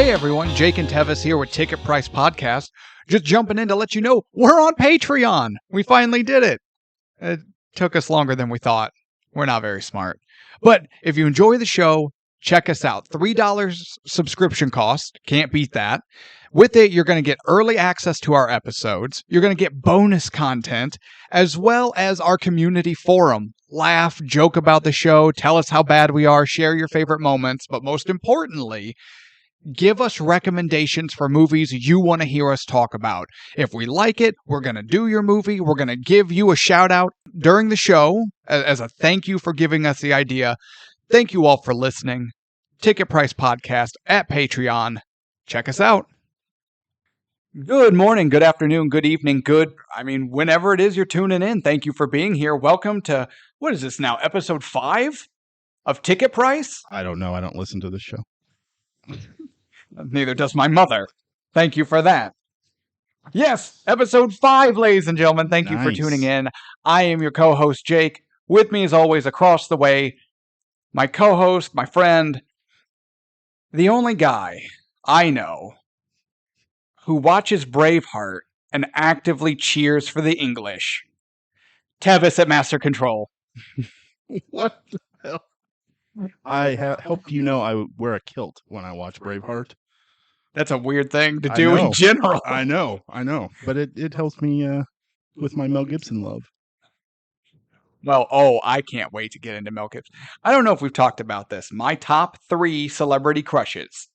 Hey everyone, Jake and Tevis here with Ticket Price Podcast. Just jumping in to let you know we're on Patreon. We finally did it. It took us longer than we thought. We're not very smart. But if you enjoy the show, check us out. $3 subscription cost. Can't beat that. With it, you're going to get early access to our episodes. You're going to get bonus content, as well as our community forum. Laugh, joke about the show, tell us how bad we are, share your favorite moments, but most importantly, give us recommendations for movies you want to hear us talk about. If we like it, we're going to do your movie. We're going to give you a shout out during the show as a thank you for giving us the idea. Thank you all for listening. Ticket Price Podcast at Patreon. Check us out. Good morning, good afternoon, good evening, whenever it is you're tuning in. Thank you for being here. Welcome to, what is this now, episode 5 of Ticket Price? I don't know. I don't listen to this show. Neither does my mother. Thank you for that. Yes, episode 5, ladies and gentlemen. Thank you for tuning in. I am your co-host, Jake. With me, as always, across the way, my co-host, my friend, the only guy I know who watches Braveheart and actively cheers for the English. Tevis at Master Control. What the hell? I hope you know I wear a kilt when I watch Braveheart. That's a weird thing to do in general. I know. But it helps me with my Mel Gibson love. Well, I can't wait to get into Mel Gibson. I don't know if we've talked about this. My top 3 celebrity crushes.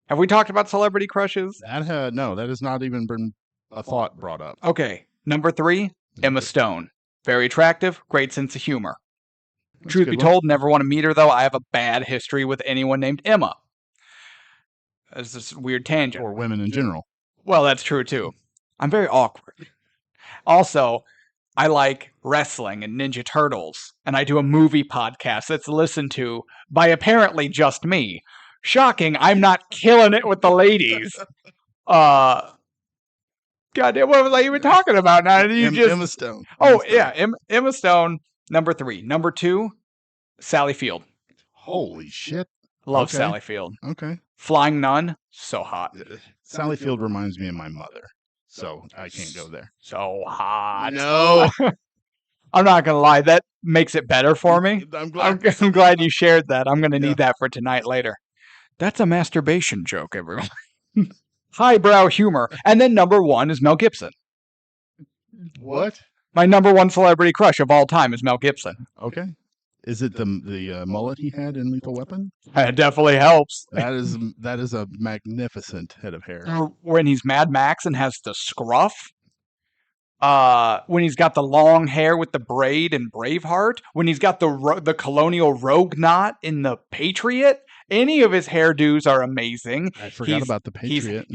Have we talked about celebrity crushes? No, that has not even been a thought brought up. Okay, number 3, Emma Stone. Very attractive, great sense of humor. That's Truth be told, never want to meet her, though. I have a bad history with anyone named Emma. That's this weird tangent. Or women in general. Well, that's true, too. I'm very awkward. Also, I like wrestling and Ninja Turtles, and I do a movie podcast that's listened to by apparently just me. Shocking, I'm not killing it with the ladies. Goddamn, what was I even talking about now? Emma Stone. Emma Stone, number 3. Number 2, Sally Field. Holy shit. Love Sally Field. Okay. Flying Nun, so hot. Sally Field reminds me of my mother, so I can't go there. So hot. No. I'm not going to lie, that makes it better for me. I'm glad you shared that. I'm going to need that for tonight later. That's a masturbation joke, everyone. Highbrow humor. And then number 1 is Mel Gibson. What? My number 1 celebrity crush of all time is Mel Gibson. Okay. Is it the mullet he had in Lethal Weapon? It definitely helps. That is a magnificent head of hair. When he's Mad Max and has the scruff. When he's got the long hair with the braid in Braveheart. When he's got the colonial rogue knot in The Patriot. Any of his hairdos are amazing. I forgot about The Patriot.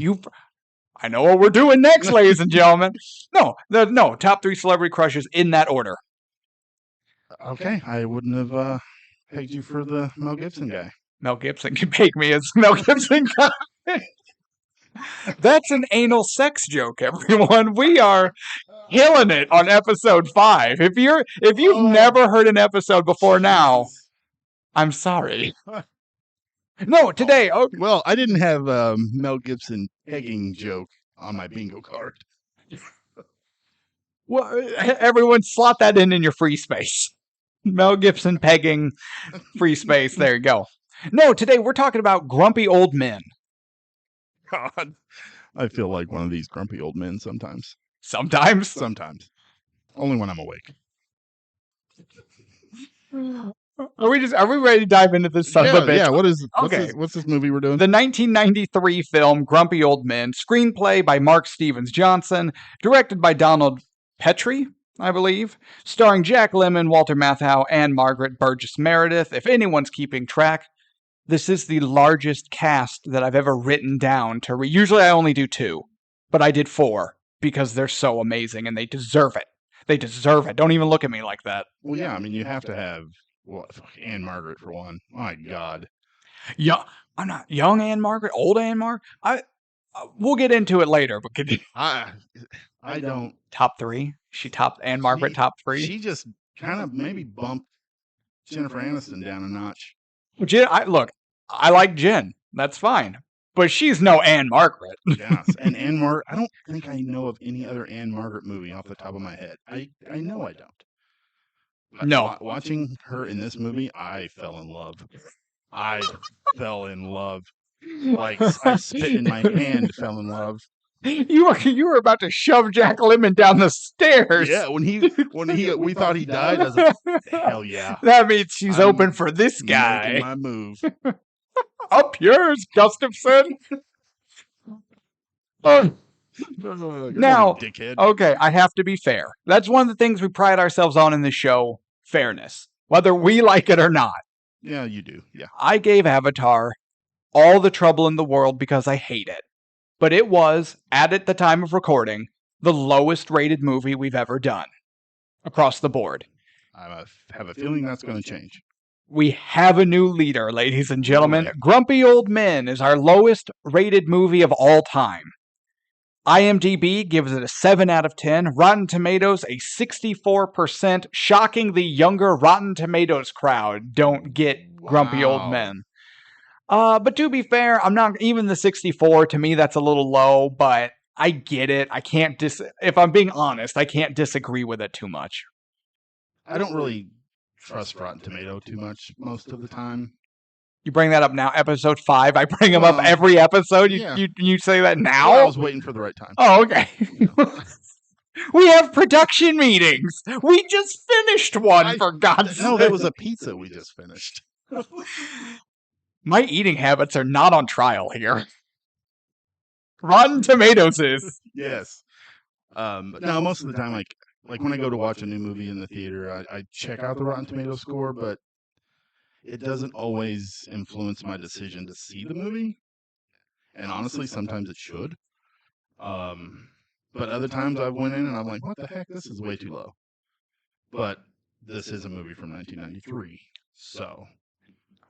I know what we're doing next, ladies and gentlemen. No, top 3 celebrity crushes in that order. Okay, I wouldn't have pegged you for the Mel Gibson guy. Mel Gibson can peg me as Mel Gibson guy. That's an anal sex joke, everyone. We are killing it on episode 5. If you've never heard an episode before now, I'm sorry. No, today. Okay. Well, I didn't have a Mel Gibson pegging joke on my bingo card. Well, everyone slot that in your free space. Mel Gibson pegging free space. There you go. No, today we're talking about grumpy old men. God, I feel like one of these grumpy old men sometimes. Sometimes? Only when I'm awake. Are we ready to dive into this son of a bitch? Yeah, what's this movie we're doing? The 1993 film Grumpy Old Men, screenplay by Mark Stevens Johnson, directed by Donald Petrie, I believe, starring Jack Lemmon, Walter Matthau, Ann Margret, Burgess Meredith. If anyone's keeping track, this is the largest cast that I've ever written down to read. Usually I only do 2, but I did 4 because they're so amazing and they deserve it. They deserve it. Don't even look at me like that. Well, yeah, I mean, you have to have Ann Margret for one. My God. Yeah, I'm not young Ann Margret, old Ann Margret. We'll get into it later, but could you... I don't. Top 3? She topped Ann Margret top 3? She just kind of maybe bumped Jennifer Aniston down a notch. Jen, I like Jen. That's fine. but she's no Ann Margret. Yes, and Ann Margret. I don't think I know of any other Ann Margret movie off the top of my head. I know I don't. But No. watching her in this movie, I fell in love. I fell in love. Like I spit in my hand, fell in love. You were about to shove Jack Lemmon down the stairs. Yeah, when we thought he died, I was like, hell yeah. That means she's open for this guy. Making my move. Up yours, Gustafson. Now, dickhead. Okay, I have to be fair. That's one of the things we pride ourselves on in this show, fairness. Whether we like it or not. Yeah, you do. Yeah. I gave Avatar all the trouble in the world because I hate it. But it was, at the time of recording, the lowest rated movie we've ever done. Across the board. I have a feeling that's going to change. We have a new leader, ladies and gentlemen. Right. Grumpy Old Men is our lowest rated movie of all time. IMDb gives it a 7 out of 10. Rotten Tomatoes, a 64%. Shocking the younger Rotten Tomatoes crowd don't get Grumpy Old Men. But to be fair, I'm not even the 64. To me, that's a little low, but I get it. I can't if I'm being honest, I can't disagree with it too much. I don't really trust Rotten Tomato too much most of the time. You bring that up now, episode 5. I bring them up every episode. You say that now? Well, I was waiting for the right time. Oh, okay. We have production meetings. We just finished one, for God's sake. No, that was a pizza we just finished. My eating habits are not on trial here. Rotten Tomatoes is. Yes. No, most of the time, like when I go to watch a new movie in the theater, I check out the Rotten Tomato score, but it doesn't always influence my decision to see the movie. And honestly, sometimes it should. But other times I went in and I'm like, what the heck? This is way too low. But this is a movie from 1993, so.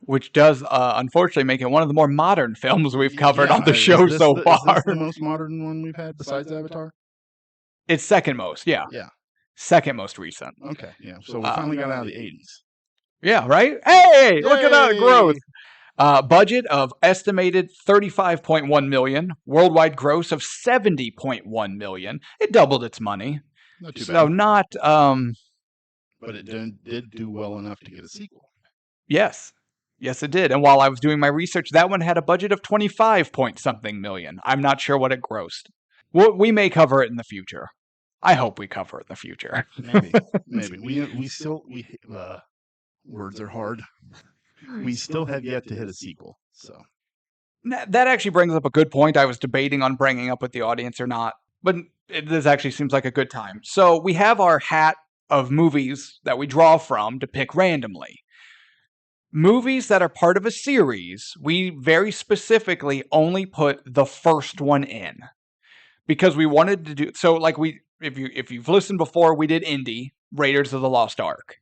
Which does, unfortunately, make it one of the more modern films we've covered on the show so far. Is this the most modern one we've had besides Avatar? It's second most, yeah. Yeah. Second most recent. Okay, yeah. So we finally got out of the 80s. Yeah, right? Hey, look at that growth. Budget of estimated $35.1 million. Worldwide gross of $70.1 million. It doubled its money. Not too bad. So not... But it did do well enough to get a sequel. Yes. Yes, it did. And while I was doing my research, that one had a budget of 25-point-something million. I'm not sure what it grossed. We may cover it in the future. I hope we cover it in the future. Maybe. We still words are hard. We still have yet to hit a sequel. So that actually brings up a good point. I was debating on bringing up with the audience or not, but this actually seems like a good time. So we have our hat of movies that we draw from to pick randomly. Movies that are part of a series, we very specifically only put the first one in because we wanted to do so. Like if you've listened before, we did Indy, Raiders of the Lost Ark.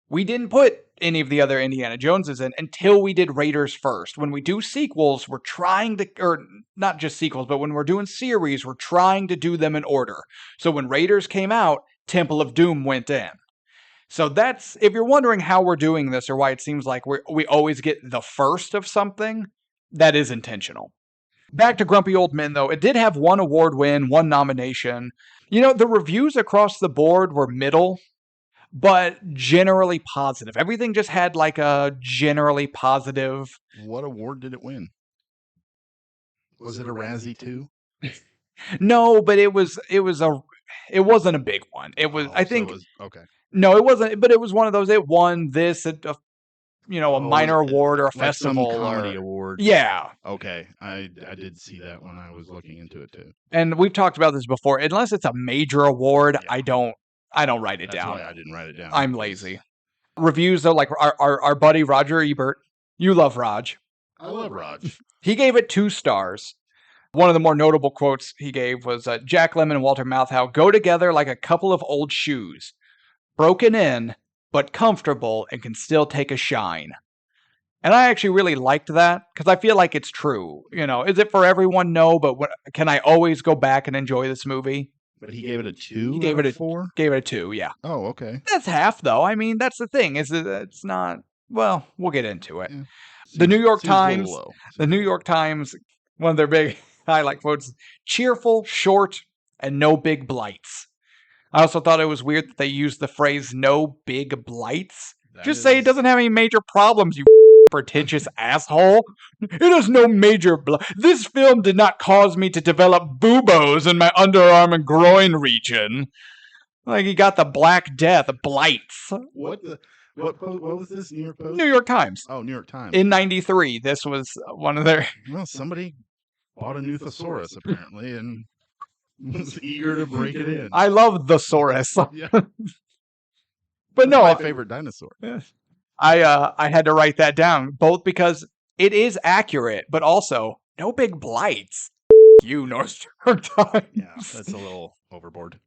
We didn't put any of the other Indiana Joneses in until we did Raiders first. When we do sequels, we're trying to, or not just sequels, but when we're doing series, we're trying to do them in order. So when Raiders came out, Temple of Doom went in. So that's, if you're wondering how we're doing this or why it seems like we always get the first of something, that is intentional. Back to Grumpy Old Men, though, it did have 1 award win, 1 nomination. You know, the reviews across the board were middle, but generally positive. Everything just had like a generally positive. What award did it win? Was it a Razzie too? No, but it wasn't a big one. It was, I think. So it was, okay. No, it wasn't, but it was one of those. It won this, a minor award or a festival. Some comedy award. Yeah. Okay, I did see that when I was looking into it too. And we've talked about this before. Unless it's a major award, yeah. I don't write it down. That's why I didn't write it down. I'm lazy. Reviews though, like our buddy Roger Ebert. You love Raj. I love Raj. He gave it 2 stars. One of the more notable quotes he gave was, Jack Lemmon and Walter Matthau go together like a couple of old shoes. Broken in, but comfortable and can still take a shine. And I actually really liked that because I feel like it's true. You know, is it for everyone? No, but can I always go back and enjoy this movie? But he gave it a 2? He gave it a 4? Gave it a 2, yeah. Oh, okay. That's half, though. I mean, that's the thing. It's not, well, we'll get into it. Yeah. The New York Times One of their big highlight quotes: cheerful, short, and no big blights. I also thought it was weird that they used the phrase "no big blights." Just say it doesn't have any major problems, you pretentious asshole. It has no major This film did not cause me to develop buboes in my underarm and groin region. Like he got the Black Death, blights. What was this? New York Post? New York Times. Oh, New York Times. In 93, this was one of their... Well, somebody bought a new thesaurus, apparently, and was eager to break it in. I love the Saurus. Yeah. But That's no, my favorite dinosaur. I had to write that down, both because it is accurate, but also no big blights. You, North York Times. Yeah, that's a little overboard.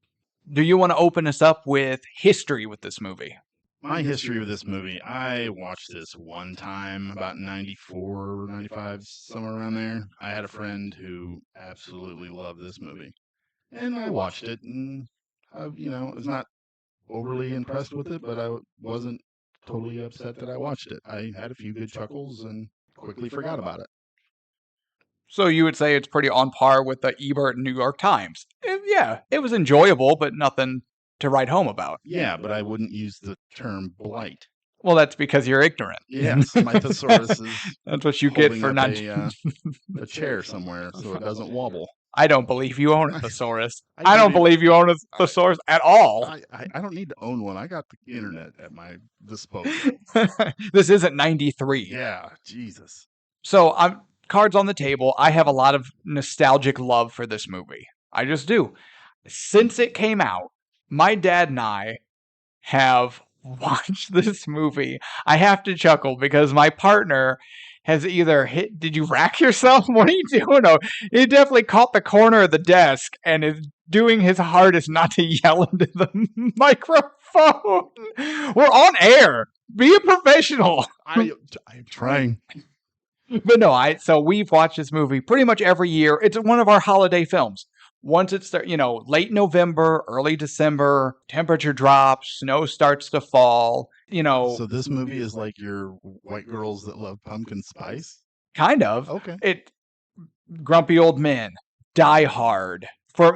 Do you want to open us up with history with this movie? My history with this movie, I watched this one time, about 94, 95, somewhere around there. I had a friend who absolutely loved this movie. And I watched it, and I was not overly impressed with it, but I wasn't totally upset that I watched it. I had a few good chuckles and quickly forgot about it. So you would say it's pretty on par with the Ebert New York Times. Yeah, it was enjoyable, but nothing to write home about. Yeah, but I wouldn't use the term blight. Well, that's because you're ignorant. Yes, my thesaurus is that's what you get for not a chair somewhere so it doesn't wobble. I don't believe you own a thesaurus. I don't believe you own a thesaurus at all. I don't need to own one. I got the internet at my disposal. This isn't 93. Yeah, Jesus. So cards on the table. I have a lot of nostalgic love for this movie. I just do. Since it came out, my dad and I have watched this movie. I have to chuckle because my partner has either hit... Did you rack yourself? What are you doing? Oh, he definitely caught the corner of the desk and is doing his hardest not to yell into the microphone. We're on air. Be a professional. I'm trying. But no, so we've watched this movie pretty much every year. It's one of our holiday films. Once it's, late November, early December, temperature drops, snow starts to fall, So this movie is like your white girls that love pumpkin spice? Kind of. Okay. Grumpy Old Men, Die Hard.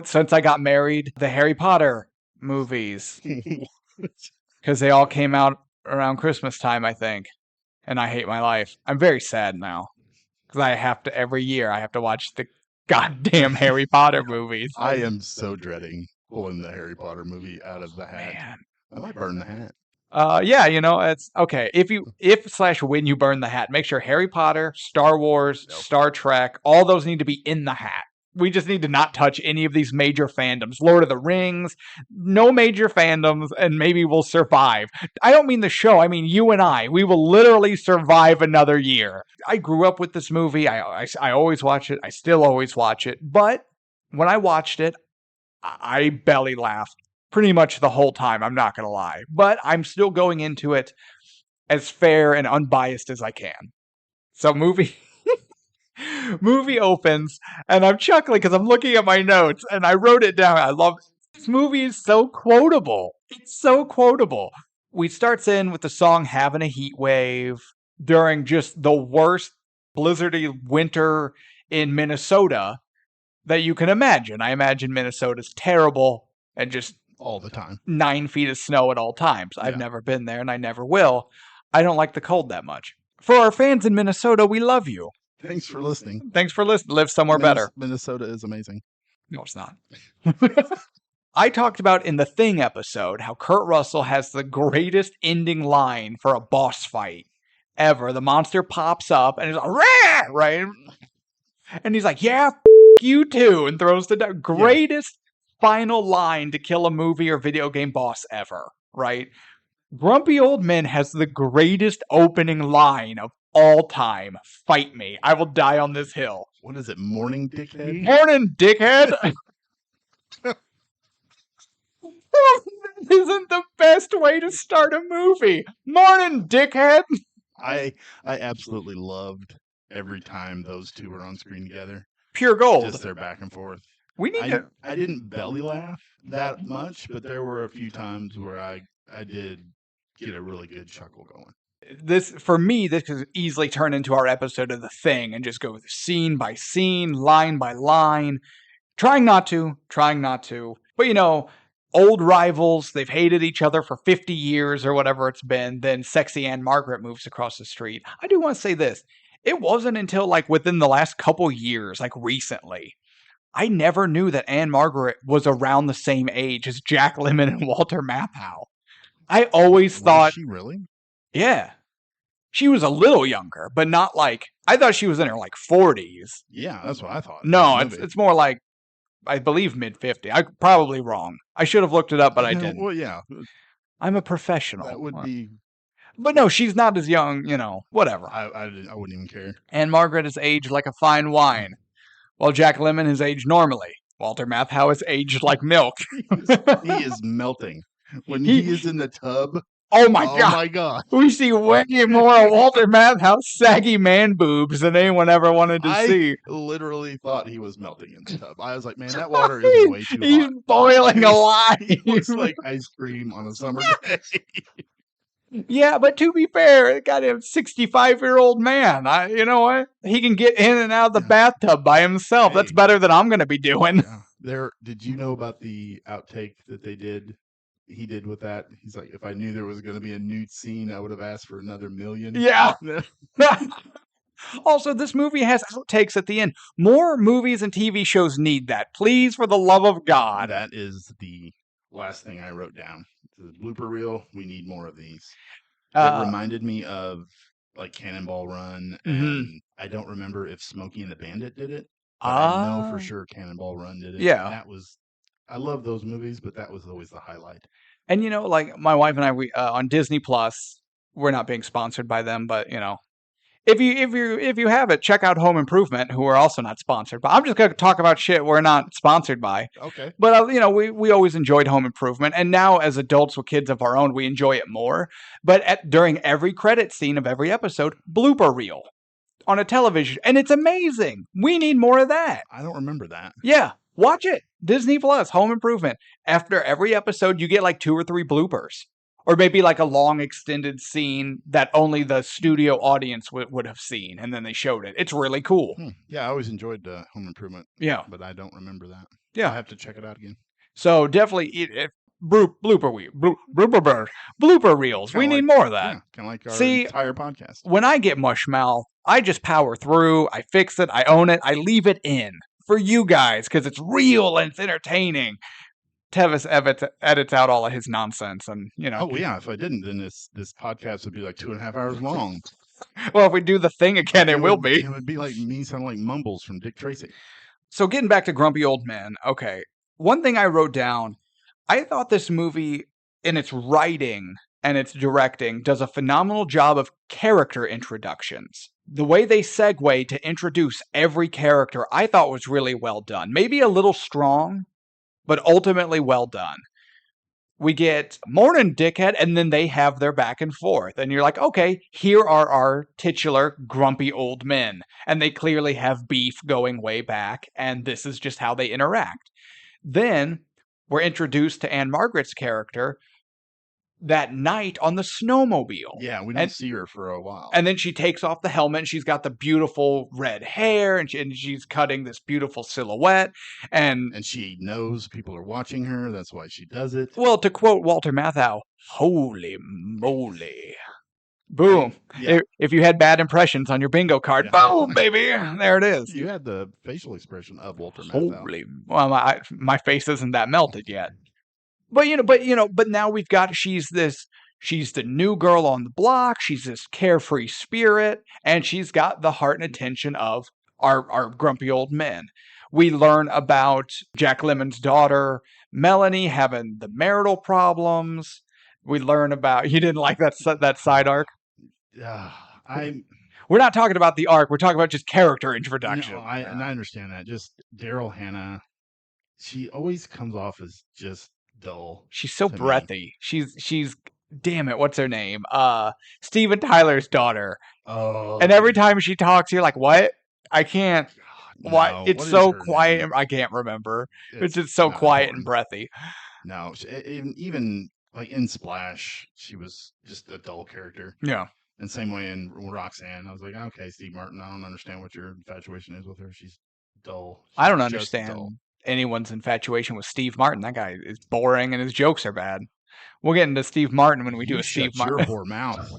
Since I got married, the Harry Potter movies. Because they all came out around Christmas time, I think. And I hate my life. I'm very sad now. Because every year, I have to watch the goddamn Harry Potter movies. I am so dreading pulling the Harry Potter movie out of the hat. Man. I might burn the hat. It's okay. When you burn the hat, make sure Harry Potter, Star Wars, Star Trek, all those need to be in the hat. We just need to not touch any of these major fandoms. Lord of the Rings, no major fandoms, and maybe we'll survive. I don't mean the show, I mean you and I. We will literally survive another year. I grew up with this movie. I always watch it. I still always watch it. But when I watched it, I belly laughed pretty much the whole time. I'm not going to lie. But I'm still going into it as fair and unbiased as I can. So movie opens, and I'm chuckling because I'm looking at my notes, and I wrote it down. I love this movie. Is so quotable. It's so quotable. We starts in with the song "Having a Heat Wave" during just the worst blizzardy winter in Minnesota that you can imagine. I imagine Minnesota's terrible and just all the time. 9 feet of snow at all times. Yeah. I've never been there, and I never will. I don't like the cold that much. For our fans in Minnesota, we love you. Thanks for listening. Live somewhere better. Minnesota is amazing. No, it's not. I talked about in the Thing episode how Kurt Russell has the greatest ending line for a boss fight ever. The monster pops up and he's like, "Rah!" Right? And he's like, "Yeah, you too," and throws the greatest final line to kill a movie or video game boss ever, right? Grumpy Old Men has the greatest opening line of all time. Fight me. I will die on this hill. What is it? Morning, dickhead? Morning, dickhead. Isn't the best way to start a movie. Morning, dickhead. I absolutely loved every time those two were on screen together. Pure gold. Just their back and forth. I didn't belly laugh that much, but there were a few times where I did get a really good chuckle going. This, for me, this could easily turn into our episode of The Thing and just go scene by scene, line by line. Trying not to. But, old rivals, they've hated each other for 50 years or whatever it's been. Then sexy Ann Margret moves across the street. I do want to say this. It wasn't until within the last couple years, recently, I never knew that Ann Margret was around the same age as Jack Lemmon and Walter Matthau. I always thought... Was she really? Yeah. She was a little younger, but not I thought she was in her 40s. Yeah, that's what I thought. No, it's more I believe mid-50. I'm probably wrong. I should have looked it up, but I didn't. Well, yeah. I'm a professional. That would be... But no, she's not as young, whatever. I wouldn't even care. Ann Margret is aged like a fine wine, while Jack Lemmon is aged normally. Walter Matthau is aged like milk. He is melting. When he is in the tub... Oh my god! Oh my god! We see way more of Walter Matthau's saggy man boobs than anyone ever wanted to see. I literally thought he was melting in the tub. I was like, man, that water is way too hot. He's boiling alive. He looks like ice cream on a summer day. Yeah, but to be fair, goddamn 65-year-old man. You know what? He can get in and out of the bathtub by himself. Hey, that's better than I'm going to be doing. Yeah. Did you know about the outtake that they did? He did with that. He's like, if I knew there was going to be a nude scene, I would have asked for another million. Yeah. Also, this movie has outtakes at the end. More movies and TV shows need that. Please, for the love of God. That is the last thing I wrote down. The blooper reel. We need more of these. It reminded me of Cannonball Run, and I don't remember if Smokey and the Bandit did it. But I know for sure Cannonball Run did it. Yeah. That was... I love those movies, but that was always the highlight. And my wife and I, we on Disney Plus, we're not being sponsored by them, but if you have it, check out Home Improvement, who are also not sponsored. But I'm just going to talk about shit we're not sponsored by. Okay. But we always enjoyed Home Improvement, and now as adults with kids of our own, we enjoy it more. But during every credit scene of every episode, blooper reel on a television, and it's amazing. We need more of that. I don't remember that. Yeah. Watch it. Disney Plus, Home Improvement. After every episode, you get 2 or 3 bloopers. Or maybe a long extended scene that only the studio audience would have seen. And then they showed it. It's really cool. Yeah, I always enjoyed Home Improvement. Yeah. But I don't remember that. Yeah. I'll have to check it out again. So definitely blooper reels. We need more of that. Yeah, kind of like our entire podcast. When I get mush mouth, I just power through. I fix it. I own it. I leave it in. For you guys, because it's real and it's entertaining. Tevis edits out all of his nonsense, and Oh yeah, if I didn't, then this podcast would be 2.5 hours long. Well, if we do the thing again, it will be. It would be like me sounding like Mumbles from Dick Tracy. So getting back to Grumpy Old Men, okay. One thing I wrote down, I thought this movie, in its writing and its directing, does a phenomenal job of character introductions. The way they segue to introduce every character, I thought was really well done. Maybe a little strong, but ultimately well done. We get Morning Dickhead, and then they have their back and forth. And you're like, okay, here are our titular grumpy old men. And they clearly have beef going way back, and this is just how they interact. Then we're introduced to Ann Margret's character that night on the snowmobile. Yeah, we don't see her for a while. And then she takes off the helmet, and she's got the beautiful red hair, and she's cutting this beautiful silhouette. And she knows people are watching her. That's why she does it. Well, to quote Walter Matthau, holy moly. Boom. Yeah. If you had bad impressions on your bingo card, boom, baby, there it is. You had the facial expression of Walter Matthau. Holy, well, my face isn't that melted yet. But now we've got, she's the new girl on the block. She's this carefree spirit, and she's got the heart and attention of our grumpy old men. We learn about Jack Lemmon's daughter, Melanie, having the marital problems. We learn about, you didn't like that side arc? We're not talking about the arc. We're talking about just character introduction. And I understand that. Just Daryl Hannah, she always comes off as just dull. She's so breathy. She's damn it, what's her name? Steven Tyler's daughter. Oh. And every time she talks, you're like, what? I can't. No, why? It's so quiet. Name? I can't remember. It's just so quiet and breathy. No, even like in Splash, she was just a dull character. Yeah. And same way in Roxanne. I was like, okay, Steve Martin, I don't understand what your infatuation is with her. She's dull. She's I don't just understand dull. anyone's infatuation with Steve Martin. That guy is boring and his jokes are bad. We'll get into Steve Martin when we do a Steve Shut your Martin. whore mouth.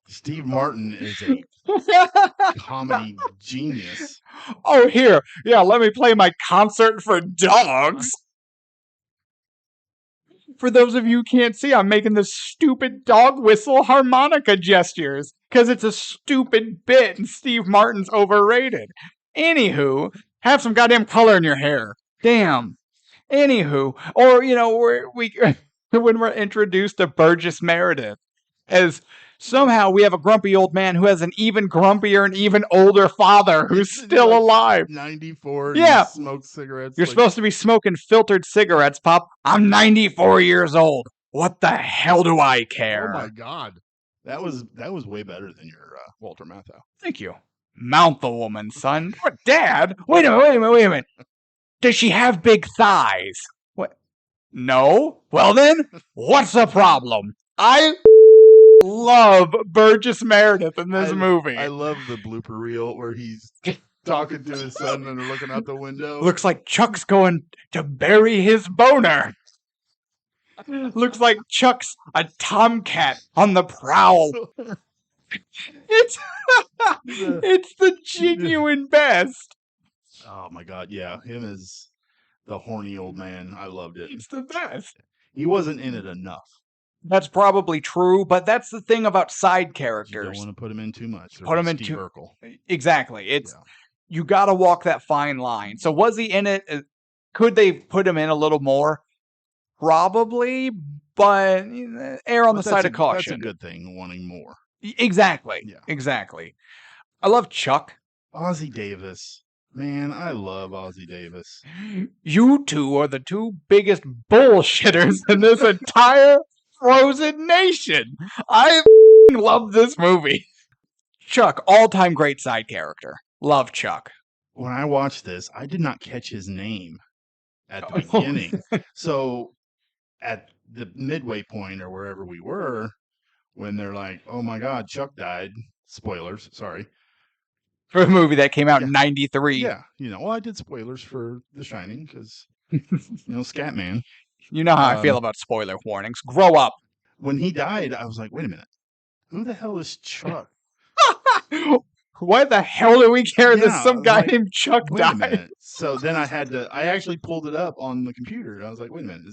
Steve Martin is a comedy genius. Oh, here. Yeah, let me play my concert for dogs. For those of you who can't see, I'm making this stupid dog whistle harmonica gestures because it's a stupid bit and Steve Martin's overrated. Anywho, have some goddamn color in your hair. Damn. Anywho, or, you know, when we're introduced to Burgess Meredith, as somehow we have a grumpy old man who has an even grumpier and even older father who's still alive. 94. Yeah. He smokes cigarettes. You're supposed to be smoking filtered cigarettes, Pop. I'm 94 years old. What the hell do I care? Oh my God. That was way better than your Walter Matthau. Thank you. Mount the woman, son. What, Dad? Wait a minute. Does she have big thighs? What? No? Well then, what's the problem? I love Burgess Meredith in this movie. I love the blooper reel where he's talking to his son and they're looking out the window. Looks like Chuck's going to bury his boner. Looks like Chuck's a tomcat on the prowl. It's the genuine best. Oh my God, yeah. Him as the horny old man. I loved it. It's the best. He wasn't in it enough. That's probably true, but that's the thing about side characters. You don't want to put him in too much. Put him in Steve too Urkel. Exactly. It's you got to walk that fine line. So was he in it? Could they put him in a little more? Probably, but err on the side of caution. That's a good thing, wanting more. Exactly. Yeah. Exactly. I love Chuck. Ozzie Davis. Man, I love Ozzie Davis. You two are the two biggest bullshitters in this entire frozen nation. I love this movie. Chuck, all-time great side character. Love Chuck. When I watched this, I did not catch his name at the beginning. So at the midway point or wherever we were, when they're like, oh my God, Chuck died. Spoilers, sorry. For a movie that came out in 93. Yeah, well, I did spoilers for The Shining because, Scatman. You know how I feel about spoiler warnings. Grow up. When he died, I was like, wait a minute. Who the hell is Chuck? Why the hell do we care that some guy named Chuck died? Wait a minute. So then I actually pulled it up on the computer. I was like, wait a minute,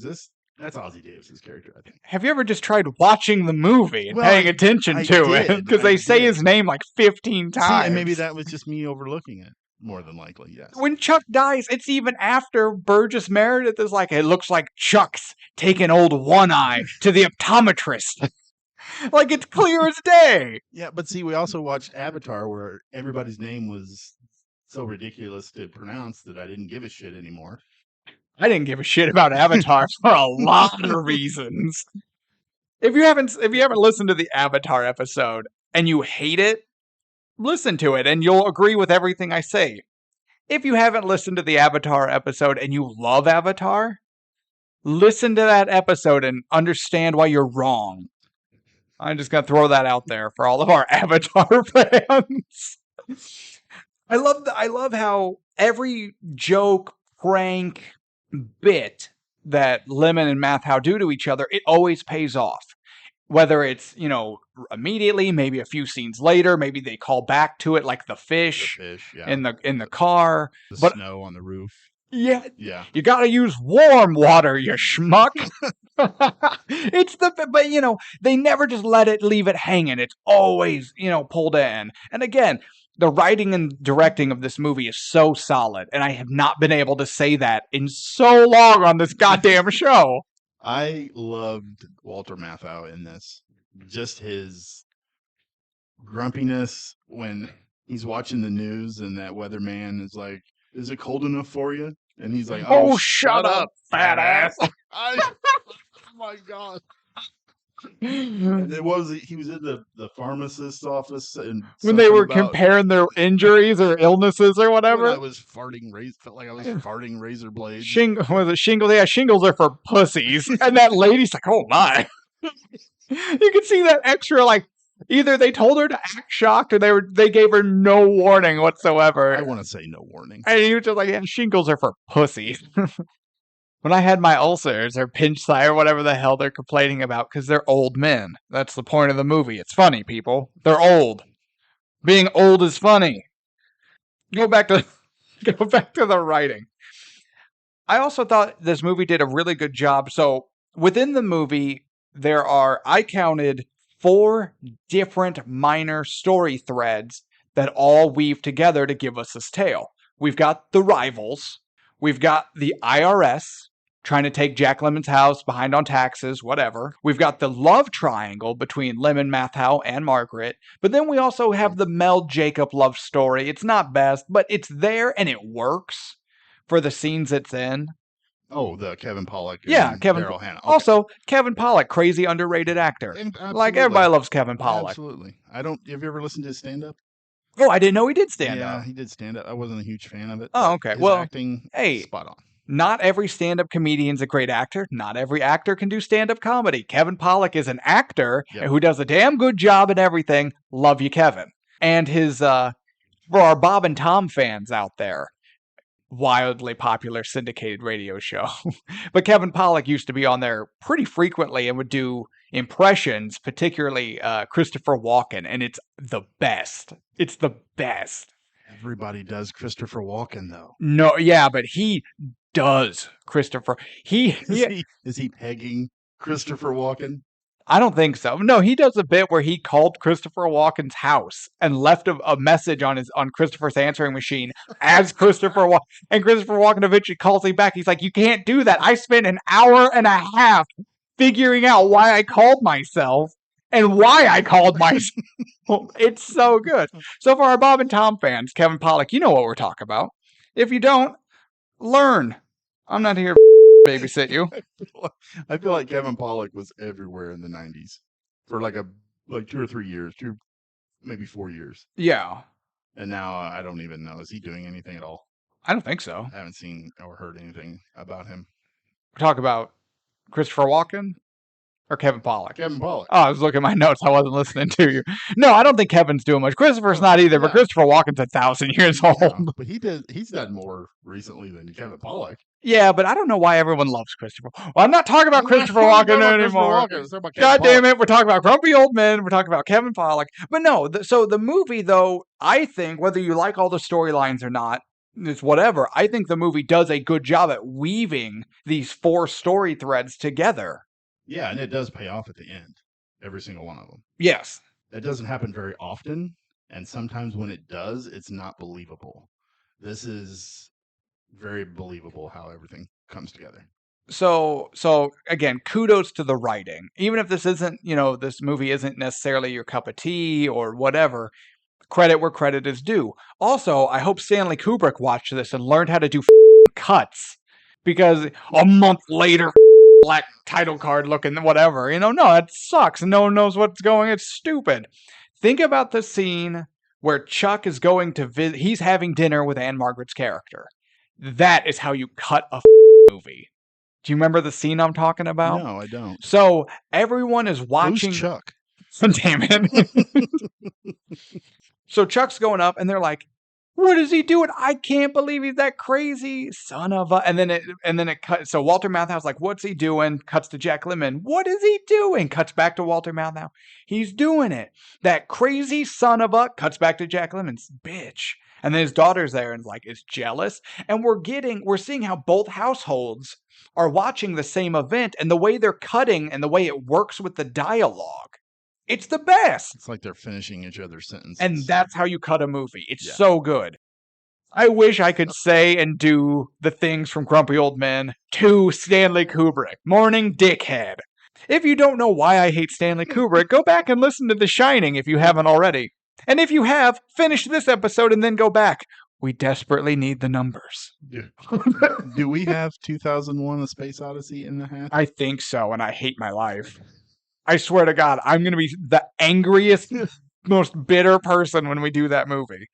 that's Ozzie Davis's character, I think. Have you ever just tried watching the movie and paying attention to it? Because they say his name like 15 times. See, and maybe that was just me overlooking it, more than likely, yes. When Chuck dies, it's even after Burgess Meredith is like, it looks like Chuck's taking old One Eye to the optometrist. Like, it's clear as day. Yeah, but see, we also watched Avatar where everybody's name was so ridiculous to pronounce that I didn't give a shit anymore. I didn't give a shit about Avatar for a lot of reasons. If you haven't listened to the Avatar episode and you hate it, listen to it and you'll agree with everything I say. If you haven't listened to the Avatar episode and you love Avatar, listen to that episode and understand why you're wrong. I'm just going to throw that out there for all of our Avatar fans. I love how every joke, prank, bit that Lemmon and Matthau do to each other, it always pays off. Whether it's, immediately, maybe a few scenes later, maybe they call back to it like the fish in the car. The snow on the roof. Yeah. You got to use warm water, you schmuck. But they never just leave it hanging. It's always, pulled in. And again, the writing and directing of this movie is so solid, and I have not been able to say that in so long on this goddamn show. I loved Walter Matthau in this. Just his grumpiness when he's watching the news and that weatherman is like, is it cold enough for you? And he's like, oh shut up, fat ass. Oh my God. And he was in the pharmacist's office and when they were comparing their injuries or illnesses or whatever. I was felt like I was farting razor blades. Was it shingles? Yeah, shingles are for pussies. And that lady's like, oh my. You can see that extra Either they told her to act shocked or they gave her no warning whatsoever. I want to say no warning. And he was just like, yeah, shingles are for pussies. When I had my ulcers or pinch side or whatever the hell they're complaining about because they're old men. That's the point of the movie. It's funny, people. They're old. Being old is funny. Go back to the writing. I also thought this movie did a really good job. So within the movie, I counted 4 different minor story threads that all weave together to give us this tale. We've got the rivals. We've got the IRS trying to take Jack Lemmon's house, behind on taxes, whatever. We've got the love triangle between Lemmon, Matthau, and Margret. But then we also have the Mel Jacob love story. It's not best, but it's there and it works for the scenes it's in. Oh, the Kevin Pollak. Yeah, Kevin. Daryl Hannah. Okay. Also, Kevin Pollak, crazy underrated actor. Absolutely. Like everybody loves Kevin Pollak. Absolutely. Have you ever listened to his stand-up? Oh, I didn't know he did stand up. Yeah, he did stand up. I wasn't a huge fan of it. Oh, okay. His Well, acting, hey, spot on. Not every stand-up comedian's a great actor. Not every actor can do stand-up comedy. Kevin Pollak is an actor who does a damn good job in everything. Love you, Kevin. And his, for our Bob and Tom fans out there, wildly popular syndicated radio show. But Kevin Pollak used to be on there pretty frequently and would do impressions, particularly Christopher Walken, and it's the best. It's the best. Everybody does Christopher Walken, though. No, yeah, but he does Christopher. Is he pegging Christopher Walken? I don't think so. No, he does a bit where he called Christopher Walken's house and left a message on Christopher's answering machine as Christopher Walken. And Christopher Walken eventually calls him back. He's like, "You can't do that. I spent an hour and a half figuring out why I called myself and why I called myself." It's so good. So for our Bob and Tom fans, Kevin Pollak, you know what we're talking about. If you don't, learn. I'm not here to babysit you. I feel like Kevin Pollak was everywhere in the 90s for like 2 or 3 years, maybe 4 years. Yeah. And now I don't even know. Is he doing anything at all? I don't think so. I haven't seen or heard anything about him. We're talking about Christopher Walken or Kevin Pollak? Kevin Pollak. Oh, I was looking at my notes. I wasn't listening to you. No, I don't think Kevin's doing much. Christopher's not either, but Christopher Walken's 1,000 years old. Yeah, but he's done more recently than Kevin Pollak. Yeah, but I don't know why everyone loves Christopher. Well, I'm not talking about Christopher Walken anymore. God damn it. We're talking about grumpy old men. We're talking about Kevin Pollak. But no, so the movie, though, I think, whether you like all the storylines or not, it's whatever. I think the movie does a good job at weaving these 4 story threads together. Yeah, and it does pay off at the end. Every single one of them. Yes. That doesn't happen very often, and sometimes when it does, it's not believable. This is very believable how everything comes together. So again, kudos to the writing. Even if this isn't, this movie isn't necessarily your cup of tea or whatever, credit where credit is due. Also, I hope Stanley Kubrick watched this and learned how to do cuts, because a month later, black title card looking whatever, no, it sucks. No one knows what's going. It's stupid. Think about the scene where Chuck is going to visit. He's having dinner with Ann Margret's character. That is how you cut a movie. Do you remember the scene I'm talking about? No, I don't. So everyone is watching. Who's Chuck? Damn it. So Chuck's going up and they're like, "What is he doing? I can't believe he's that crazy son of a..." And then it cuts. So Walter Matthau's like, "What's he doing?" Cuts to Jack Lemmon. "What is he doing?" Cuts back to Walter Matthau. "He's doing it. That crazy son of a..." Cuts back to Jack Lemmon's bitch. And then his daughter's there and is jealous. And we're seeing how both households are watching the same event, and the way they're cutting and the way it works with the dialogue. It's the best. It's like they're finishing each other's sentences. And that's how you cut a movie. It's so good. I wish I could say and do the things from Grumpy Old Men to Stanley Kubrick. Morning, Dickhead. If you don't know why I hate Stanley Kubrick, go back and listen to The Shining if you haven't already. And if you have, finish this episode and then go back. We desperately need the numbers. Do we have 2001: A Space Odyssey in the hat? I think so, and I hate my life. I swear to God, I'm going to be the angriest, most bitter person when we do that movie.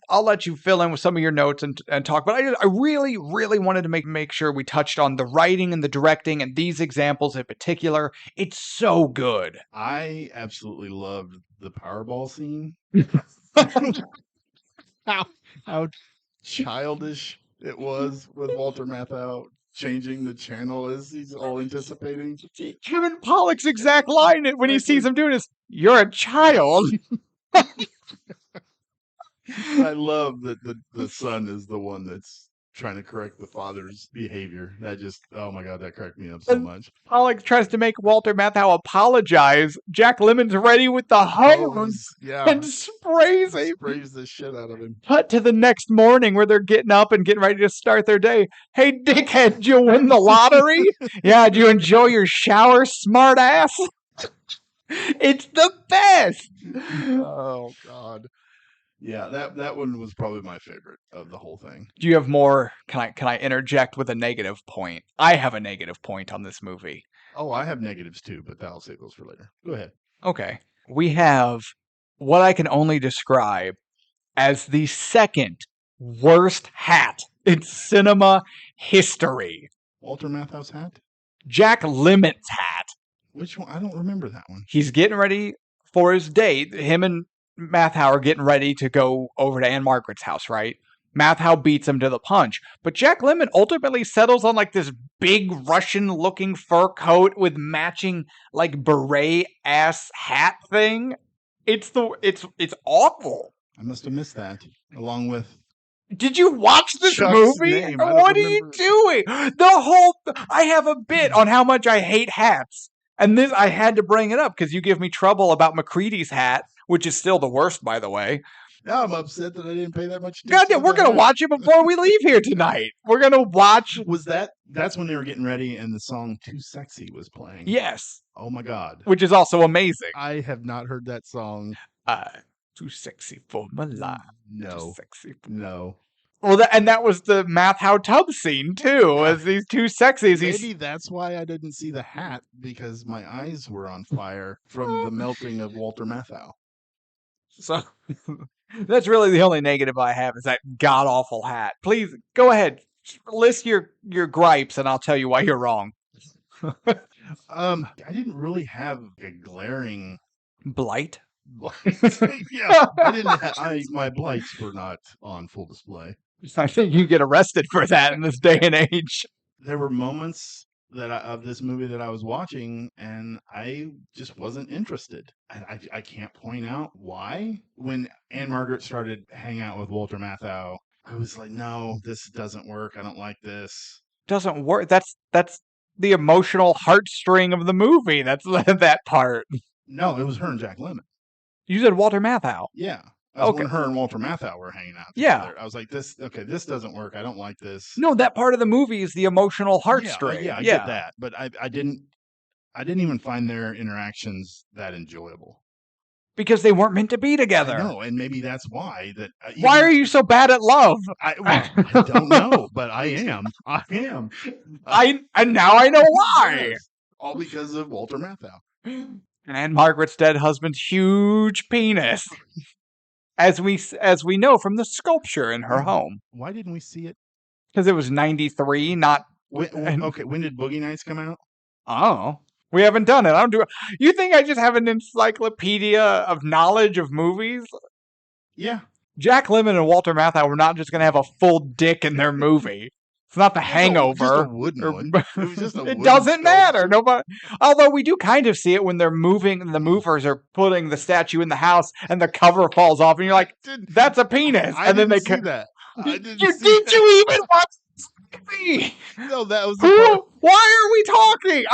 I'll let you fill in with some of your notes and talk. But I really, really wanted to make sure we touched on the writing and the directing and these examples in particular. It's so good. I absolutely loved the Powerball scene. how childish it was with Walter Matthau changing the channel as he's all anticipating. Kevin Pollak's exact line when he sees him doing this, "You're a child." I love that the son is the one that's trying to correct the father's behavior. That just, oh my God, that cracked me up so much. Pollak tries to make Walter Matthau apologize. Jack Lemmon's ready with the hose and sprays him. Sprays the shit out of him. Cut to the next morning where they're getting up and getting ready to start their day. "Hey, dickhead, did you win the lottery?" "Yeah, did you enjoy your shower, smart ass?" It's the best. Oh, God. Yeah, that one was probably my favorite of the whole thing. Do you have more? Can I interject with a negative point? I have a negative point on this movie. Oh, I have negatives too, but I'll save those for later. Go ahead. Okay. We have what I can only describe as the second worst hat in cinema history. Walter Matthau's hat? Jack Lemmon's hat. Which one? I don't remember that one. He's getting ready for his date. Him and Matthau are getting ready to go over to Ann Margret's house, right? Matthau beats him to the punch. But Jack Lemmon ultimately settles on like this big Russian-looking fur coat with matching like beret-ass hat thing. It's awful. I must have missed that. Along with... Did you watch this Chuck's movie? name. What are you doing? I have a bit on how much I hate hats. And this, I had to bring it up because you give me trouble about McCready's hat, which is still the worst, by the way. Now I'm upset that I didn't pay that much attention. Goddamn, we're going to watch it before we leave here tonight. We're going to watch. That's when they were getting ready and the song Too Sexy was playing? Yes. Oh my God. Which is also amazing. I have not heard that song. Too sexy for my life. No. Too sexy for no. Well, that was the Matthau tub scene, too, as these two sexies. Maybe that's why I didn't see the hat, because my eyes were on fire from the melting of Walter Matthau. So, that's really the only negative I have, is that god-awful hat. Please, go ahead. List your gripes, and I'll tell you why you're wrong. I didn't really have a glaring... Blight? Yeah, I didn't. My blights were not on full display. I think you get arrested for that in this day and age. There were moments of this movie that I was watching, and I just wasn't interested. I can't point out why. When Ann Margret started hanging out with Walter Matthau, I was like, no, this doesn't work. I don't like this. Doesn't work. That's the emotional heartstring of the movie. That's that part. No, it was her and Jack Lemmon. You said Walter Matthau. Yeah. Okay. When her and Walter Matthau were hanging out together. Yeah. I was like, this doesn't work. I don't like this. No, that part of the movie is the emotional heartstring. Yeah, I get that. But I didn't even find their interactions that enjoyable. Because they weren't meant to be together. I know, and maybe that's why. Why are you so bad at love? I don't know, but I am. And now I know why. Yes, all because of Walter Matthau. And Margaret's dead husband's huge penis. As we know from the sculpture in her home. Why didn't we see it? Because it was 93, not... when did Boogie Nights come out? Oh. We haven't done it. You think I just have an encyclopedia of knowledge of movies? Yeah. Jack Lemmon and Walter Matthau were not just going to have a full dick in their movie. It's not The Hangover. Just a wooden one. It was just a it doesn't matter. Nobody. Although we do kind of see it when they're moving. The movers are putting the statue in the house, and the cover falls off, and you're like, "That's a penis." And then they see that. Did you even watch this movie? No, that was. Why are we talking?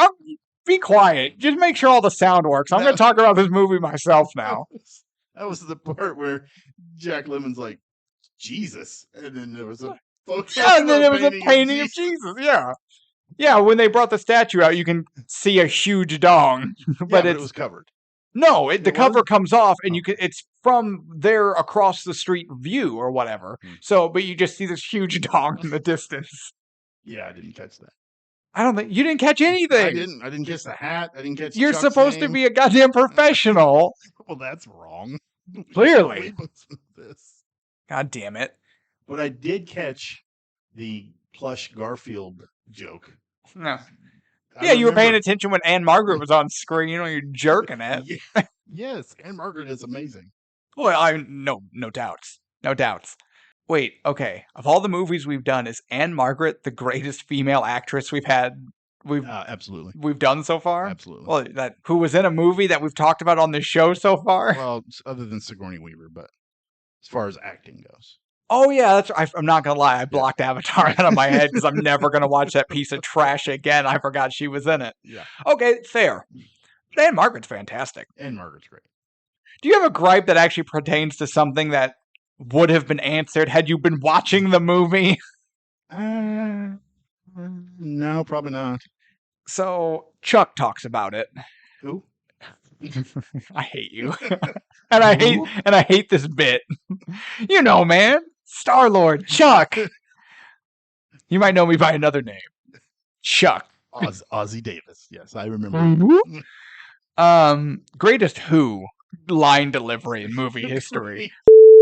Be quiet. Just make sure all the sound works. I'm going to talk about this movie myself now. That was the part where Jack Lemmon's like, Jesus, and then there was a. And then it was a painting of Jesus. Yeah. Yeah, when they brought the statue out, you can see a huge dong. But it was covered. No, the cover comes off, and it's from their across the street view or whatever. So, but you just see this huge dong in the distance. Yeah, I didn't catch that. I don't think you didn't catch anything. I didn't catch the hat. I didn't catch. You're Chuck's supposed name. to be a goddamn professional. Well, that's wrong. Clearly. This. God damn it. But I did catch the plush Garfield joke. No. I Yeah, you were paying remember- attention when Ann Margret was on screen. You know, you're jerking it. Yeah. Yes, Ann Margret is amazing. Well, no doubts. No doubts. Wait, okay. Of all the movies we've done, is Ann Margret the greatest female actress Absolutely. we've done so far? Absolutely. Well, who was in a movie that we've talked about on this show so far? Well, other than Sigourney Weaver, but as far as acting goes. Oh yeah, I'm not gonna lie. I blocked Avatar out of my head because I'm never gonna watch that piece of trash again. I forgot she was in it. Yeah. Okay, fair. But Ann Margaret's fantastic. Ann Margaret's great. Do you have a gripe that actually pertains to something that would have been answered had you been watching the movie? No, probably not. So Chuck talks about it. Who? I hate you. and I hate this bit. You know, man. Star-Lord, Chuck. You might know me by another name. Chuck. Ozzie Davis. Yes, I remember. Greatest Who line delivery in movie history.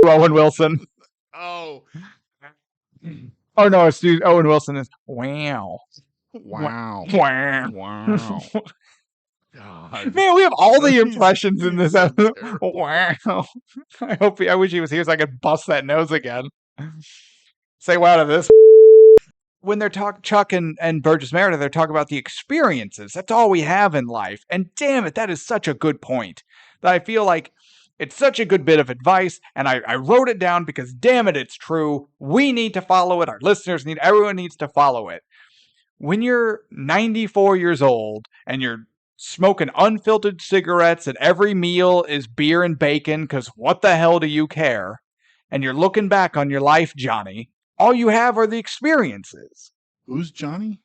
Owen Wilson. Oh. Oh no, it's Owen Wilson is wow. Wow. Wow. Wow. God. Man, we have all the impressions in this so episode. terrible. Wow. I wish he was here so I could bust that nose again. Say wow to this. When they're talking, Chuck and Burgess Meredith, they're talking about the experiences. That's all we have in life. And damn it, that is such a good point. That I feel like it's such a good bit of advice, and I wrote it down because damn it, it's true. We need to follow it. Our listeners everyone needs to follow it. When you're 94 years old and you're smoking unfiltered cigarettes and every meal is beer and bacon, because what the hell do you care? And you're looking back on your life, Johnny, all you have are the experiences. Who's Johnny?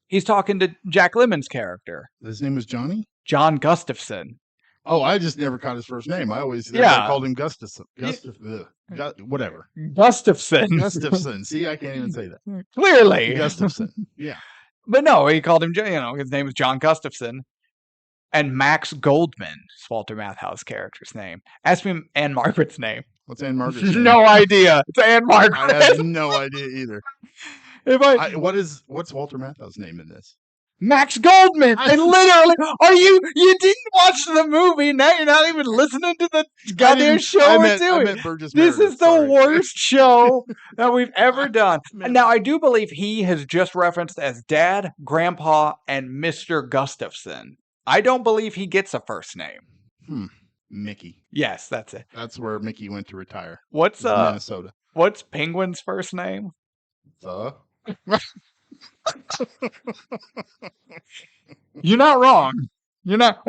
He's talking to Jack Lemmon's character. His name was Johnny? John Gustafson. Oh, I just never caught his first name. I always called him Gustafson. Whatever. Gustafson. Gustafson. See, I can't even say that. Clearly. Gustafson. Yeah. But no, he called him, his name was John Gustafson. And Max Goldman is Walter Matthau's character's name. Ask me Ann Margret's name. What's Ann Margret's name? No idea. It's Ann Margret. I have no idea either. What's Walter Matthau's name in this? Max Goldman. And literally, you didn't watch the movie, now you're not even listening to the goddamn show we're doing. This is the worst show that we've ever done. And now, I do believe he has just referenced as Dad, Grandpa, and Mr. Gustafson. I don't believe he gets a first name. Mickey. Yes, that's it. That's where Mickey went to retire. What's Minnesota. What's Penguin's first name? You're not wrong. You're not.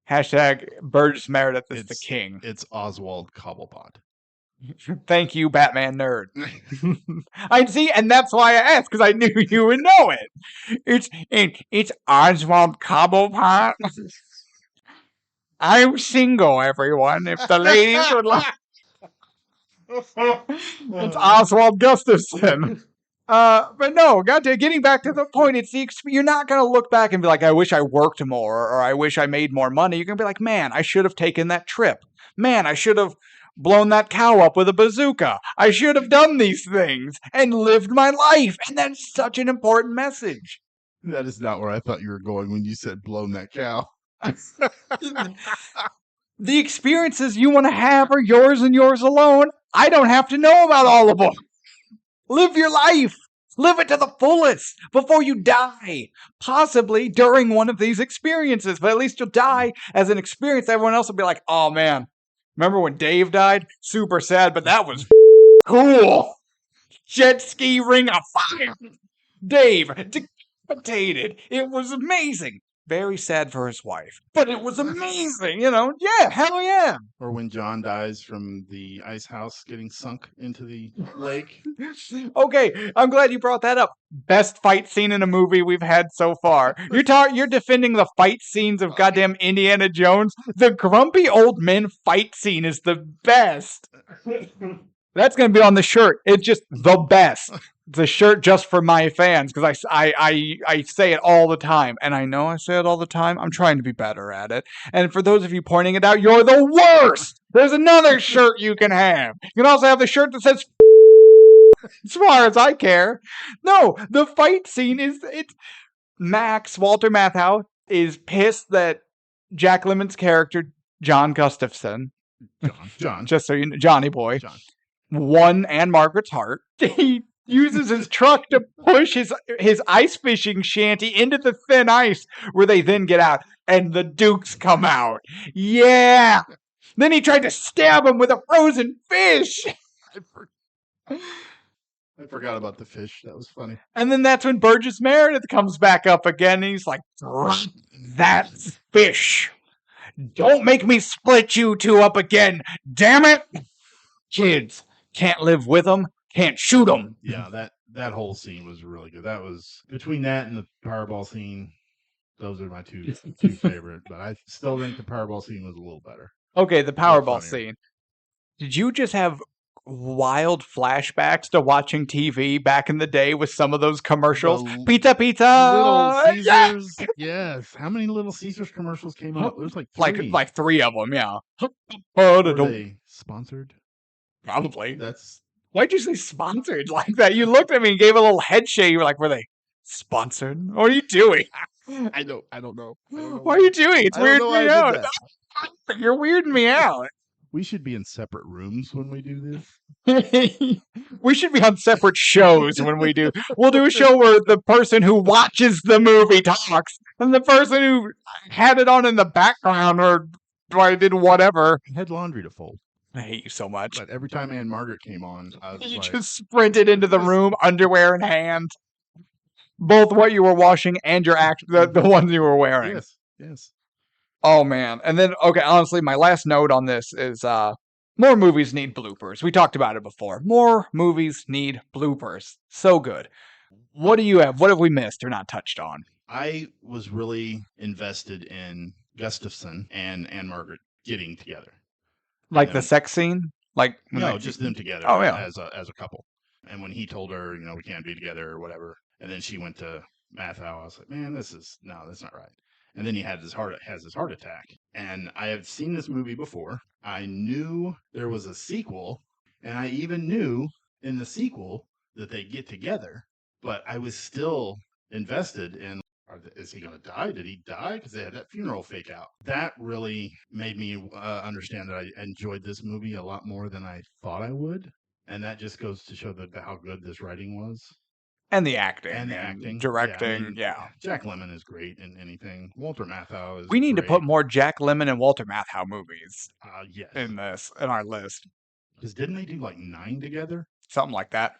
Hashtag Burgess Meredith is the king. It's Oswald Cobblepot. Thank you, Batman nerd. I see, and that's why I asked, because I knew you would know it. It's Oswald Cobblepot. I'm single, everyone. If the ladies would like. It's Oswald Gustafson. But no, getting back to the point, you're not going to look back and be like, I wish I worked more, or I wish I made more money. You're going to be like, man, I should have taken that trip. Man, I should have blown that cow up with a bazooka. I should have done these things and lived my life. And that's such an important message. That is not where I thought you were going when you said blown that cow. The experiences you want to have are yours and yours alone. I don't have to know about all of them. Live your life. Live it to the fullest before you die. Possibly during one of these experiences, but at least you'll die as an experience. Everyone else will be like, oh man, remember when Dave died? Super sad, but that was cool. Jet ski ring of fire. Dave decapitated. It was amazing. Very sad for his wife, but it was amazing, Yeah, hell yeah. Or when John dies from the ice house getting sunk into the lake. Okay, I'm glad you brought that up. Best fight scene in a movie we've had so far. You're defending the fight scenes of goddamn Indiana Jones. The grumpy old men fight scene is the best. That's going to be on the shirt. It's just the best. the shirt just for my fans because I say it all the time, and I know I say it all the time. I'm trying to be better at it. And for those of you pointing it out, you're the worst. There's another shirt you can have. You can also have the shirt that says as far as I care. No, the fight scene is it's Walter Matthau is pissed that Jack Lemmon's character John Gustafson, John, just so you know, Johnny Boy, John. won Ann Margaret's heart. He uses his truck to push his ice fishing shanty into the thin ice, where they then get out, and the Dukes come out. Yeah. Then he tried to stab him with a frozen fish. I forgot about the fish. That was funny. And then that's when Burgess Meredith comes back up again. And he's like, "That's fish. Don't make me split you two up again. Damn it. Kids, can't live with them, can't shoot them." Yeah, that whole scene was really good. That was between that and the Powerball scene. Those are my two favorite, but I still think the Powerball scene was a little better. Okay, the Powerball scene. Did you just have wild flashbacks to watching TV back in the day with some of those commercials? Pizza, Little Caesars. Yeah! Yes. How many Little Caesars commercials came out? There's like 3. Like 3 of them, yeah. Were they sponsored? Probably. That's. Why'd you say sponsored like that? You looked at me and gave a little head shake. You were like, were they sponsored? What are you doing? I don't know. What are you doing? It's weirding me out. You're weirding me out. We should be in separate rooms when we do this. We should be on separate shows when we do. We'll do a show where the person who watches the movie talks, and the person who had it on in the background or did whatever. I had laundry to fold. I hate you so much. But every time Ann Margret came on, I was you like, just sprinted into the room, underwear in hand. Both what you were washing and your the ones you were wearing. Yes. Oh man. And then okay, honestly, my last note on this is more movies need bloopers. We talked about it before. More movies need bloopers. So good. What do you have? What have we missed or not touched on? I was really invested in Gustafson and Ann Margret getting together. Like the sex scene? Like no, just them together. Oh yeah, as a couple. And when he told her, we can't be together or whatever, and then she went to Matthau, I was like, man, that's not right. And then he has his heart attack. And I had seen this movie before. I knew there was a sequel, and I even knew in the sequel that they get together. But I was still invested in, is he going to die? Did he die? Because they had that funeral fake out. That really made me understand that I enjoyed this movie a lot more than I thought I would. And that just goes to show how good this writing was. And the acting. Directing, yeah. Jack Lemmon is great in anything. Walter Matthau is We need to put more Jack Lemmon and Walter Matthau movies yes. in our list. Because didn't they do like 9 together? Something like that.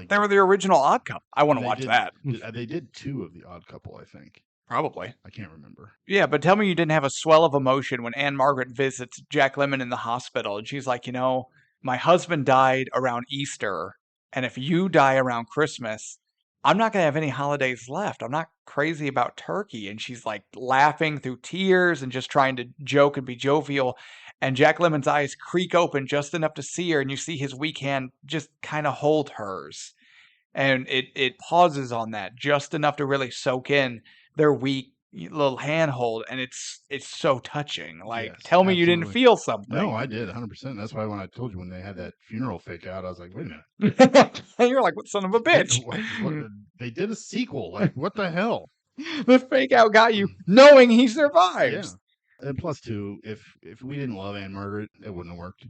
They were the original Odd Couple. I want to watch that. They did 2 of the Odd Couple, I think. Probably. I can't remember. Yeah, but tell me you didn't have a swell of emotion when Ann Margret visits Jack Lemmon in the hospital. And she's like, my husband died around Easter. And if you die around Christmas, I'm not going to have any holidays left. I'm not crazy about turkey. And she's like laughing through tears and just trying to joke and be jovial. And Jack Lemmon's eyes creak open just enough to see her. And you see his weak hand just kind of hold hers. And it pauses on that just enough to really soak in their weak little handhold. And it's so touching. Like, yes, tell me absolutely. You didn't feel something. No, I did 100%. That's why when I told you when they had that funeral fake out, I was like, wait a minute. And you're like, what son of a bitch? They did a sequel. Like, what the hell? The fake out got you knowing he survives. Yeah. And plus, too, if we didn't love Ann Margret, it wouldn't have worked.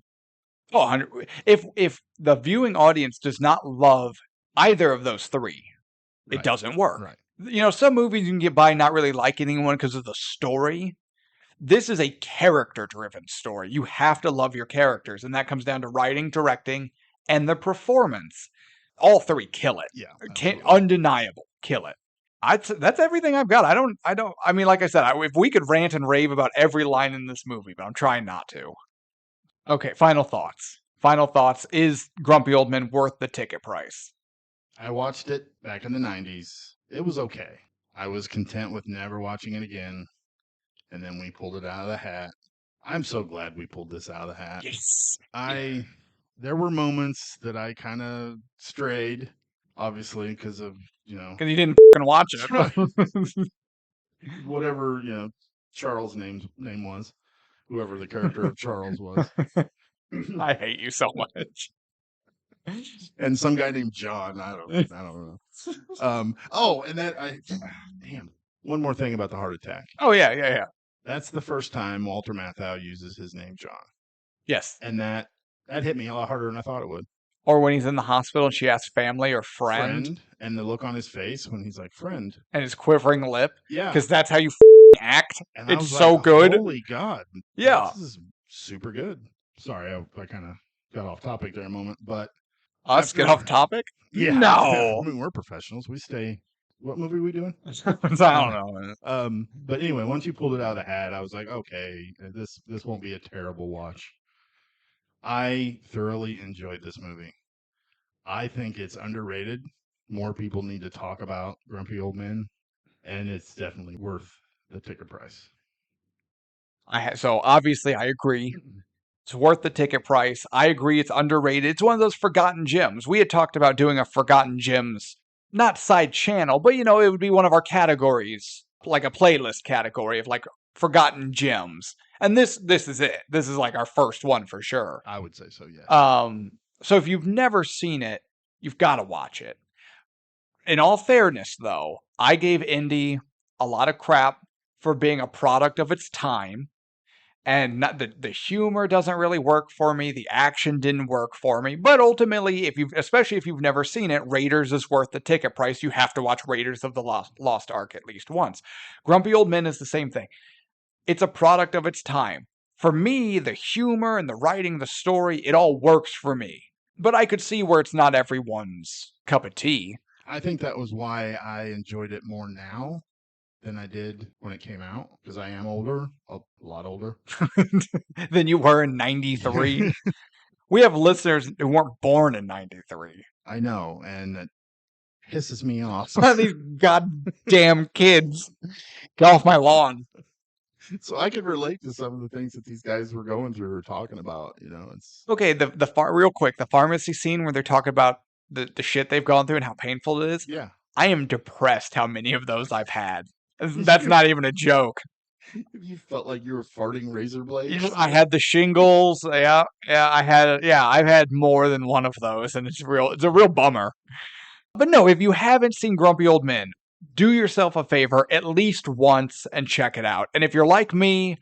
Oh, if the viewing audience does not love either of those 3, it doesn't work. Right. Some movies you can get by not really liking anyone because of the story. This is a character-driven story. You have to love your characters, and that comes down to writing, directing, and the performance. All 3 kill it. Yeah, undeniable, kill it. That's everything I've got. I mean, like I said, if we could rant and rave about every line in this movie, but I'm trying not to. Okay, final thoughts. Is Grumpy Old Men worth the ticket price? I watched it back in the 90s. It was okay. I was content with never watching it again. And then we pulled it out of the hat. I'm so glad we pulled this out of the hat. Yes. There were moments that I kind of strayed. obviously, because of, Because you didn't fucking watch it. whatever, Charles' name was, whoever the character of Charles was. I hate you so much. And some guy named John. I don't know. And damn. One more thing about the heart attack. Oh, yeah. That's the first time Walter Matthau uses his name John. Yes. And that hit me a lot harder than I thought it would. Or when he's in the hospital and she asks family or friend. And the look on his face when he's like, friend. And his quivering lip. Yeah. Because that's how you act. And it's so good. Holy God. Yeah. This is super good. Sorry, I kind of got off topic there a moment, but us get off topic? Yeah. No. I mean, we're professionals. We stay. What movie are we doing? I don't know. But anyway, once you pulled it out of the hat, I was like, okay, this won't be a terrible watch. I thoroughly enjoyed this movie. I think it's underrated. More people need to talk about Grumpy Old Men, and it's definitely worth the ticket price. So obviously, I agree. It's worth the ticket price. I agree it's underrated. It's one of those forgotten gems. We had talked about doing a forgotten gems, not side channel, but it would be one of our categories, like a playlist category of like forgotten gems. And this is it. This is like our first one for sure. I would say so, yeah. So if you've never seen it, you've got to watch it. In all fairness, though, I gave Indy a lot of crap for being a product of its time. And the humor doesn't really work for me. The action didn't work for me. But ultimately, especially if you've never seen it, Raiders is worth the ticket price. You have to watch Raiders of the Lost Ark at least once. Grumpy Old Men is the same thing. It's a product of its time. For me, the humor and the writing, the story, it all works for me. But I could see where it's not everyone's cup of tea. I think that was why I enjoyed it more now than I did when it came out, because I am older, a lot older than you were in 93. We have listeners who weren't born in 93. I know, and it pisses me off. These goddamn kids. Get off my lawn. So I could relate to some of the things that these guys were going through or talking about. It's okay. Real quick, the pharmacy scene where they're talking about the shit they've gone through and how painful it is. Yeah, I am depressed how many of those I've had. That's not even a joke. You felt like you were farting razor blades. I had the shingles. Yeah. I've had more than one of those, and it's a real bummer. But no, if you haven't seen Grumpy Old Men, do yourself a favor at least once and check it out. And if you're like me,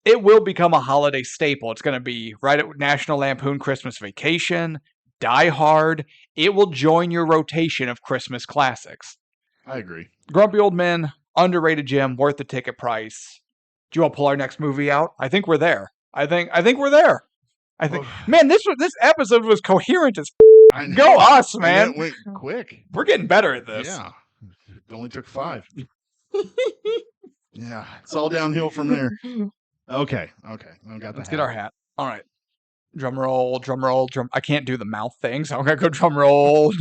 it will become a holiday staple. It's going to be right at National Lampoon Christmas Vacation, Die Hard. It will join your rotation of Christmas classics. I agree. Grumpy Old Men, underrated gem, worth the ticket price. Do you want to pull our next movie out? I think we're there. I think we're there. Man, this episode was coherent as go us, man. It went quick. We're getting better at this. Yeah. It only took 5. Yeah. It's all downhill from there. Okay. Let's get our hat. All right. Drum roll. I can't do the mouth thing, so I'm going to go drum roll.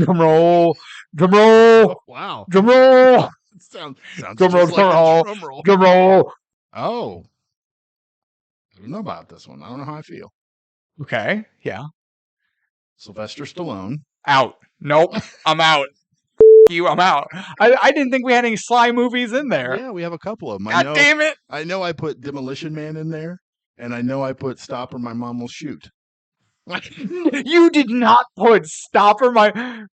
Oh, wow. Drum roll. Sounds drum roll, just like a drum roll. Drum roll. Oh. I don't know about this one. I don't know how I feel. Okay. Yeah. Sylvester Stallone. Out. Nope. I'm out. You, I'm out. I didn't think we had any Sly movies in there. Yeah, we have a couple of them. God damn it. I know I put Demolition Man in there, and I know I put Stop or My Mom Will Shoot. You did not put Stop or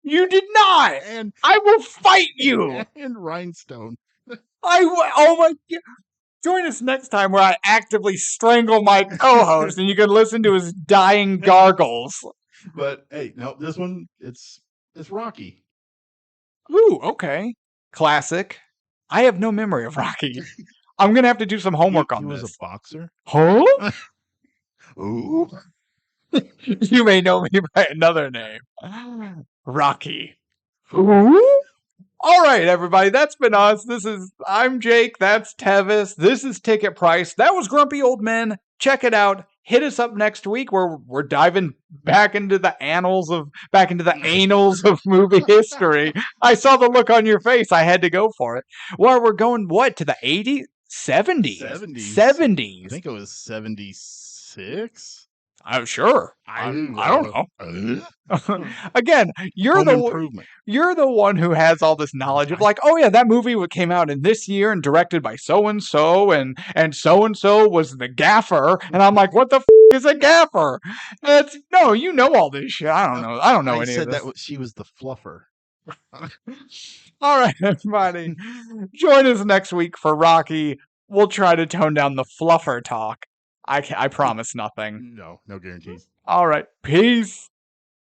You did not. And I will fight you. And Rhinestone. Oh my God. Join us next time where I actively strangle my co-host and you can listen to his dying gargles. But hey, no, this one it's Rocky. Ooh, okay. Classic. I have no memory of Rocky. I'm gonna have to do some homework on this. He was a boxer. Huh? Ooh. You may know me by another name. Rocky. Ooh? All right, everybody, that's been us. I'm Jake, that's Tevis. This is Ticket Price. That was Grumpy Old Men. Check it out. Hit us up next week where we're diving back into the annals of movie history. I saw the look on your face. I had to go for it. Well, we're going, to the 80s? 70s? 70s. 70s. I think it was 76. Sure. I don't know. Again, you're the one who has all this knowledge of like, oh yeah, that movie came out in this year and directed by so and so was the gaffer, and I'm like, what the is a gaffer? No, you know all this shit. I don't know. I don't know any of this. That she was the fluffer. All right, everybody, join us next week for Rocky. We'll try to tone down the fluffer talk. I promise nothing. No guarantees. All right, peace.